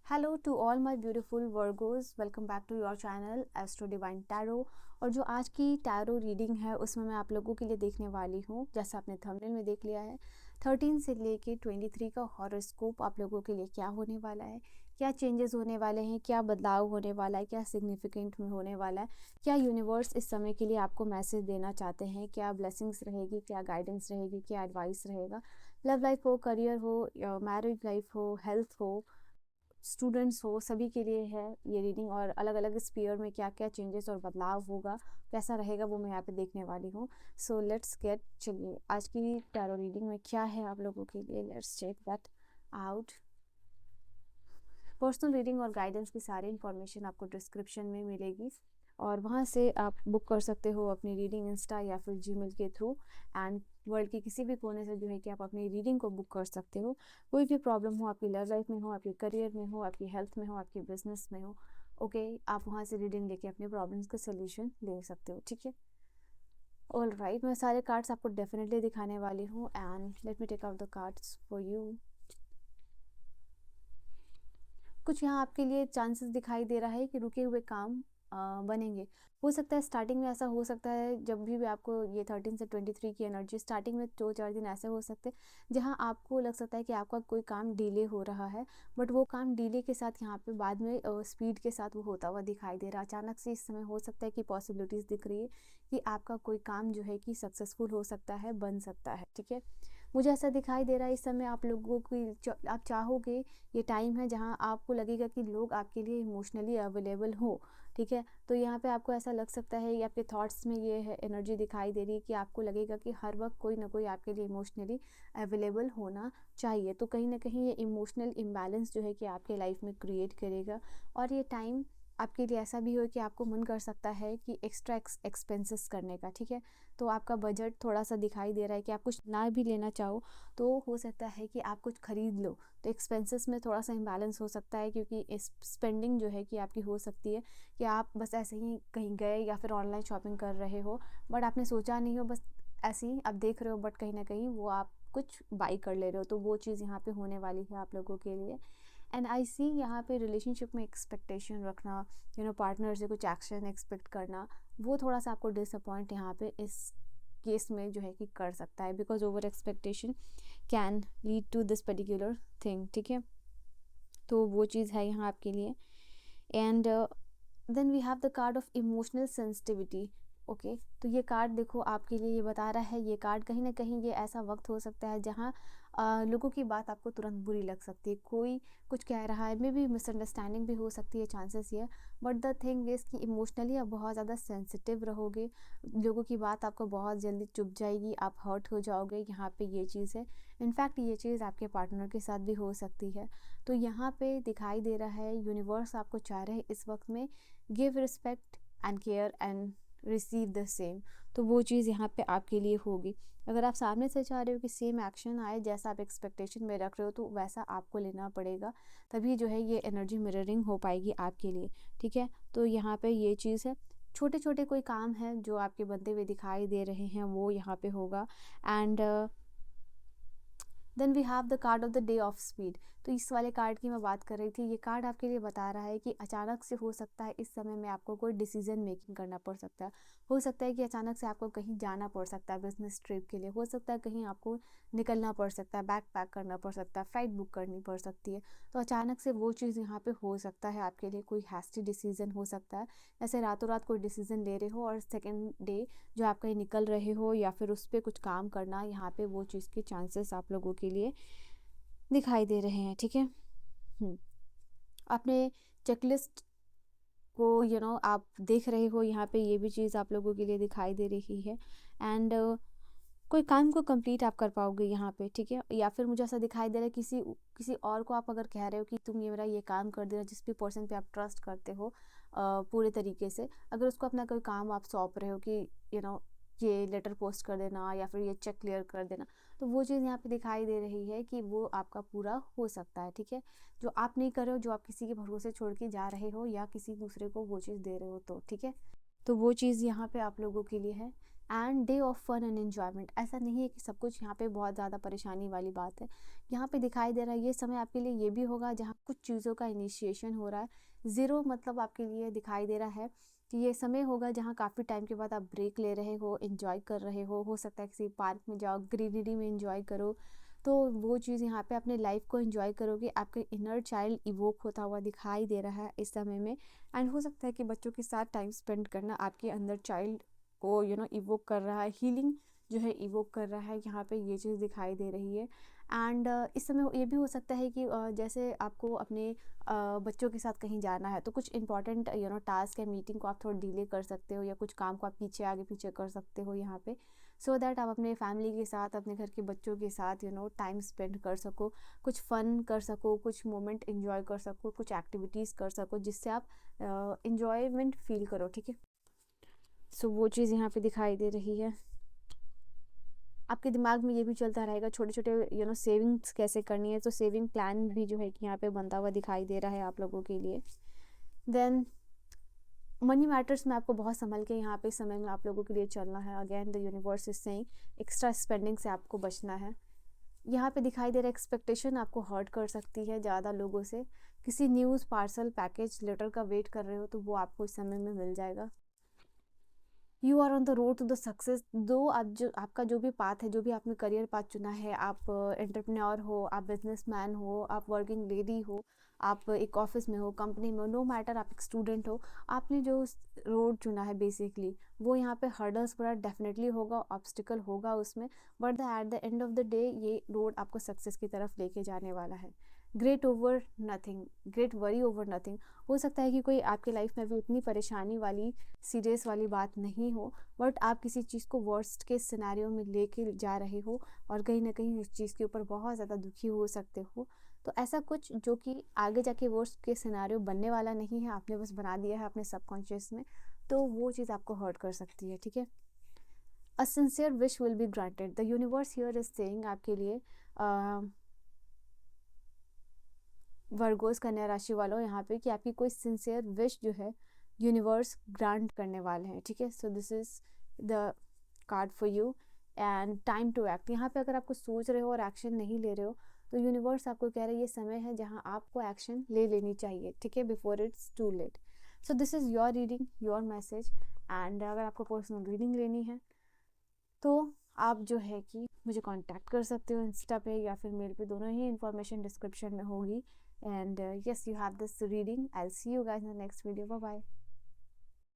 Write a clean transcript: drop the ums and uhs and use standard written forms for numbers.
Hello to all my beautiful Virgos, welcome back to your channel Astro Divine Tarot. और जो आज की tarot reading है उसमें मैं आप लोगों के लिए देखने वाली हूँ, जैसा आपने थंबनेल में देख लिया है, 13 से लेके 23 का हॉरोस्कोप आप लोगों के लिए क्या होने वाला है, क्या चेंजेस होने वाले हैं, क्या बदलाव होने वाला है, क्या सिग्निफिकेंट होने वाला है, क्या यूनिवर्स इस समय के लिए आपको मैसेज देना चाहते हैं, क्या ब्लेसिंग्स रहेगी, क्या गाइडेंस रहेगी, क्या एडवाइस रहेगा। लव लाइफ हो, करियर हो, मैरिज लाइफ हो, हेल्थ हो, स्टूडेंट्स हो, सभी के लिए है ये रीडिंग। और अलग अलग स्पीयर में क्या क्या चेंजेस और बदलाव होगा, कैसा रहेगा, वो मैं यहाँ पे देखने वाली हूँ। सो लेट्स गेट, चलिए आज की टैरो रीडिंग में क्या है आप लोगों के लिए, let's check that out. Personal reading और गाइडेंस की सारी इन्फॉर्मेशन आपको डिस्क्रिप्शन में मिलेगी और वहाँ से आप बुक कर सकते हो अपनी रीडिंग इंस्टा या फिर जीमेल के थ्रू। एंड वर्ल्ड के किसी भी कोने से जो है कि आप अपनी रीडिंग को बुक कर सकते हो। कोई भी प्रॉब्लम हो, आपकी लव लाइफ में हो, आपके करियर में हो, आपकी हेल्थ में हो, आपके बिजनेस में हो, ओके आप वहाँ से रीडिंग लेके अपने प्रॉब्लम्स का सोल्यूशन ले सकते हो, ठीक है। ऑल राइट, मैं सारे कार्ड्स आपको डेफिनेटली दिखाने वाली हूँ and let me take out the cards for you. कुछ यहाँ आपके लिए चांसेस दिखाई दे रहा है कि रुके हुए काम बनेंगे। हो सकता है स्टार्टिंग में ऐसा हो सकता है, जब भी आपको ये 13 से 23 की एनर्जी, स्टार्टिंग में 2-4 दिन ऐसे हो सकते हैं जहाँ आपको लग सकता है कि आपका कोई काम डिले हो रहा है, बट वो काम डिले के साथ यहाँ पे बाद में स्पीड के साथ वो होता हुआ दिखाई दे रहा है। अचानक से इस समय हो सकता है कि पॉसिबिलिटीज़ दिख रही है कि आपका कोई काम जो है कि सक्सेसफुल हो सकता है, बन सकता है, ठीक है। मुझे ऐसा दिखाई दे रहा है इस समय आप लोगों की आप चाहोगे, ये टाइम है जहाँ आपको लगेगा कि लोग आपके लिए इमोशनली अवेलेबल हो, ठीक है। तो यहाँ पे आपको ऐसा लग सकता है, या आपके थॉट्स में ये है एनर्जी दिखाई दे रही है कि आपको लगेगा कि हर वक्त कोई ना कोई आपके लिए इमोशनली अवेलेबल होना चाहिए। तो कहीं ना कहीं ये इमोशनल इम्बैलेंस जो है कि आपके लाइफ में क्रिएट करेगा। और ये टाइम आपके लिए ऐसा भी हो कि आपको मन कर सकता है कि एक्स्ट्रा एक्सपेंसेस करने का, ठीक है। तो आपका बजट थोड़ा सा दिखाई दे रहा है कि आप कुछ ना भी लेना चाहो तो हो सकता है कि आप कुछ खरीद लो, तो एक्सपेंसेस में थोड़ा सा इम्बैलेंस हो सकता है, क्योंकि इस स्पेंडिंग जो है कि आपकी हो सकती है कि आप बस ऐसे ही कहीं गए या फिर ऑनलाइन शॉपिंग कर रहे हो, बट आपने सोचा नहीं हो, बस ऐसे ही आप देख रहे हो, बट कहीं ना कहीं वो आप कुछ बाई कर ले रहे हो। तो वो चीज़ यहाँ पे होने वाली है आप लोगों के लिए। एंड आई सी यहाँ पे रिलेशनशिप में एक्सपेक्टेशन रखना, पार्टनर से कुछ एक्शन एक्सपेक्ट करना, वो थोड़ा सा आपको डिसअपॉइंट यहाँ पे इस केस में जो है कि कर सकता है, because over expectation can lead to this particular thing, ठीक है। तो वो चीज़ है यहाँ आपके लिए। And then we have the card of emotional sensitivity. Okay, तो ये कार्ड देखो आपके लिए ये बता रहा है, ये कार्ड कहीं ना कहीं ये ऐसा वक्त हो सकता है जहाँ लोगों की बात आपको तुरंत बुरी लग सकती है। कोई कुछ कह रहा है, मे बी मिसअंडरस्टैंडिंग भी हो सकती है, चांसेस ये। बट द थिंग इज़ कि इमोशनली आप बहुत ज़्यादा सेंसिटिव रहोगे, लोगों की बात आपको बहुत जल्दी चुभ जाएगी, आप हर्ट हो जाओगे, यहाँ पे ये चीज़ है। इनफैक्ट ये चीज़ आपके पार्टनर के साथ भी हो सकती है। तो यहाँ पे दिखाई दे रहा है यूनिवर्स आपको चाह रहे हैं इस वक्त में give respect and care and receive the same. तो वो चीज़ यहाँ पे आपके लिए होगी। अगर आप सामने से चाह रहे हो कि सेम एक्शन आए जैसा आप एक्सपेक्टेशन में रख रहे हो, तो वैसा आपको लेना पड़ेगा, तभी जो है ये एनर्जी मिररिंग हो पाएगी आपके लिए, ठीक है। तो यहाँ पे ये चीज़ है, छोटे छोटे कोई काम है जो आपके बनते हुए दिखाई दे रहे हैं, वो यहाँ पे होगा। And then we have the card of the day of speed. तो इस वाले कार्ड की मैं बात कर रही थी, ये कार्ड आपके लिए बता रहा है कि अचानक से हो सकता है इस समय में आपको कोई डिसीजन मेकिंग करना पड़ सकता है। हो सकता है कि अचानक से आपको कहीं जाना पड़ सकता है बिजनेस ट्रिप के लिए, हो सकता है कहीं आपको निकलना पड़ सकता है, बैग पैक करना पड़ सकता है, फ्लाइट बुक करनी पड़ सकती है। तो अचानक से वो चीज़ यहाँ पे हो सकता है आपके लिए, कोई हैस्टी डिसीजन हो सकता है, जैसे रातों रात कोई डिसीजन ले रहे हो और सेकेंड डे जो आप कहीं निकल रहे हो या फिर उस पर कुछ काम करना, यहाँ पे वो चीज़ के चांसेस आप लोगों के लिए दिखाई दे रहे हैं, ठीक है। अपने चेकलिस्ट को आप देख रहे हो, यहाँ पे ये भी चीज़ आप लोगों के लिए दिखाई दे रही है। एंड कोई काम को कंप्लीट आप कर पाओगे यहाँ पे, ठीक है। या फिर मुझे ऐसा दिखाई दे रहा है किसी किसी और को आप अगर कह रहे हो कि तुम ये मेरा ये काम कर देना, जिस भी पर्सन पे आप ट्रस्ट करते हो पूरे तरीके से, अगर उसको अपना कोई काम आप सौंप रहे हो कि ये लेटर पोस्ट कर देना या फिर ये चेक क्लियर कर देना, तो वो चीज़ यहाँ पे दिखाई दे रही है कि वो आपका पूरा हो सकता है, ठीक है। जो आप नहीं कर रहे हो, जो आप किसी के भरोसे छोड़ के जा रहे हो या किसी दूसरे को वो चीज़ दे रहे हो, तो ठीक है। तो वो चीज़ यहाँ पे आप लोगों के लिए है। And day of fun and enjoyment. ऐसा नहीं है कि सब कुछ यहाँ पे बहुत ज़्यादा परेशानी वाली बात है। यहाँ पे दिखाई दे रहा है ये समय आपके लिए ये भी होगा जहाँ कुछ चीज़ों का इनिशिएशन हो रहा है। ज़ीरो मतलब आपके लिए दिखाई दे रहा है कि ये समय होगा जहाँ काफ़ी टाइम के बाद आप ब्रेक ले रहे हो, एंजॉय कर रहे हो सकता है किसी पार्क में जाओ, ग्रीनरी में एंजॉय करो। तो वो चीज़ यहाँ पे अपने लाइफ को एंजॉय करोगे। आपके इनर चाइल्ड इवोक होता हुआ दिखाई दे रहा है इस समय में। एंड हो सकता है कि बच्चों के साथ टाइम स्पेंड करना आपके अंदर चाइल्ड को इवोक कर रहा है, हीलिंग जो है इवोक कर रहा है। यहाँ पे ये चीज़ दिखाई दे रही है। एंड इस समय ये भी हो सकता है कि जैसे आपको अपने बच्चों के साथ कहीं जाना है तो कुछ इंपॉर्टेंट टास्क या मीटिंग को आप थोड़ा डिले कर सकते हो, या कुछ काम को आप पीछे आगे पीछे कर सकते हो यहाँ पे, सो दैट आप अपने फैमिली के साथ, अपने घर के बच्चों के साथ टाइम स्पेंड कर सको, कुछ फ़न कर सको, कुछ मोमेंट एंजॉय कर सको, कुछ एक्टिविटीज़ कर सको जिससे आप इंजॉयमेंट फील करो। ठीक है, सो वो चीज़ यहाँ पे दिखाई दे रही है। आपके दिमाग में ये भी चलता रहेगा छोटे छोटे सेविंग्स कैसे करनी है, तो सेविंग प्लान भी जो है कि यहाँ पे बनता हुआ दिखाई दे रहा है आप लोगों के लिए। देन मनी मैटर्स में आपको बहुत संभल के यहाँ पे समय में आप लोगों के लिए चलना है। Again the universe is saying extra spending से आपको बचना है। यहाँ पे दिखाई दे रहा है एक्सपेक्टेशन आपको हर्ट कर सकती है ज़्यादा लोगों से। किसी न्यूज़, पार्सल, पैकेज, लेटर का वेट कर रहे हो तो वो आपको इस समय में मिल जाएगा। You are on the road to the success. दो आपका जो भी पाथ है, जो भी आपने करियर पाथ चुना है, आप एंटरप्रेन्योर हो, आप बिजनेसमैन हो, आप वर्किंग लेडी हो, आप एक ऑफिस में हो, कंपनी में हो, नो मैटर, आप एक स्टूडेंट हो, आपने जो रोड चुना है बेसिकली वो यहाँ पे हर्डल्स बड़ा डेफिनेटली होगा, ऑब्स्टिकल होगा उसमें, but at the end of the day ये रोड आपको सक्सेस की तरफ लेके जाने वाला है। Great over nothing, great worry over nothing. हो सकता है कि कोई आपके लाइफ में भी उतनी परेशानी वाली, सीरियस वाली बात नहीं हो, बट आप किसी चीज़ को वर्स्ट के सिनेरियो में लेके जा रहे हो और कहीं ना कहीं उस चीज़ के ऊपर बहुत ज़्यादा दुखी हो सकते हो। तो ऐसा कुछ जो कि आगे जाके वर्स्ट के सिनेरियो बनने वाला नहीं है, आपने बस बना दिया है अपने सबकॉन्शियस में, तो वो चीज़ आपको हर्ट कर सकती है। ठीक है, अ sincere wish will be granted. The universe here is saying आपके लिए वर्गोस कन्या राशि वालों यहाँ पे कि आपकी कोई सिंसियर विश जो है यूनिवर्स ग्रांट करने वाले हैं। ठीक है, so this is the card for you and time to act. यहाँ पे अगर आप कुछ सोच रहे हो और एक्शन नहीं ले रहे हो तो यूनिवर्स आपको कह रहा है ये समय है जहाँ आपको एक्शन ले लेनी चाहिए। ठीक है, before it's too late. So this is your reading, your message. And अगर आपको पर्सनल रीडिंग लेनी है तो आप जो है कि मुझे कांटेक्ट कर सकते हो इंस्टा पे या फिर मेल पे, दोनों ही इन्फॉर्मेशन डिस्क्रिप्शन में होगी। And yes, you have this reading. I'll see you guys in the next video. Bye bye.